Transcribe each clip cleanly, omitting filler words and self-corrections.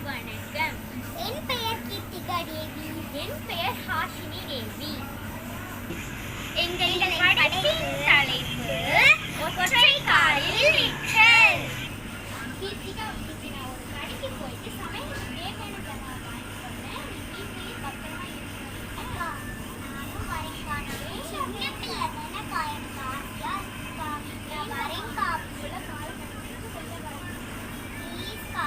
வணக்கம். என் பெயர் கீர்த்திகா தேவி. என் பெயர் ஹாஷினி தேவி. எங்களின் படைப்பின் தலைப்பு ஒற்றை காலில் நிற்றல். கீர்த்திகா நான் ஒரு கடைக்கு போயிட்டு சமையல் தேவையான ஜாமான் வாங்கிட்டு வந்தேன். நீ வீட்லயே பத்திரமா இருக்கா? நானும் வரைக்கானே சின்ன பிள்ளை தானே காயம் காசியா நான் வரைக்கா உள்ள கால கட்டிட்டு வெளில வரேன். ப்ளீஸ்க்கா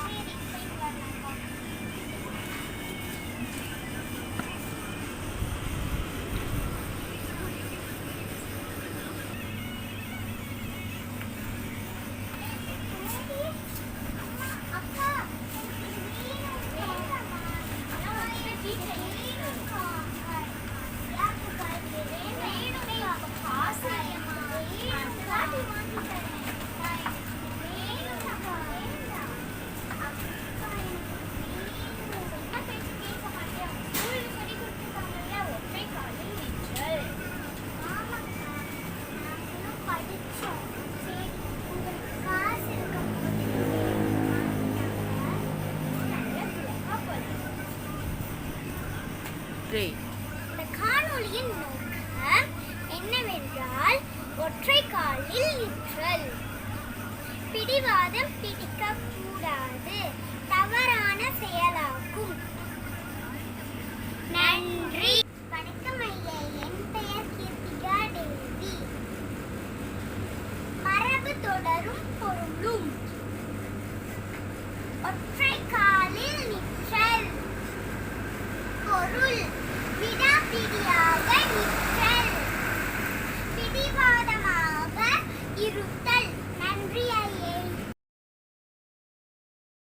சரி போயிட்டு வரலாம்க்கா. அக்கா இந்த காணொளியின் நோக்கம் என்னவென்றால் ஒற்றை காலில் நிற்றல். பிடிவாதம் பிடிக்கக்கூடாது, தவறான செயலாகும். நன்றி. வணக்கம் ஐயா, என் பெயர் கீர்த்திகா தேவி. மரபு தொடரும் பொருளும் ஒற்றை காலில் நிற்றல். பொருள் விடாப்பிடியாக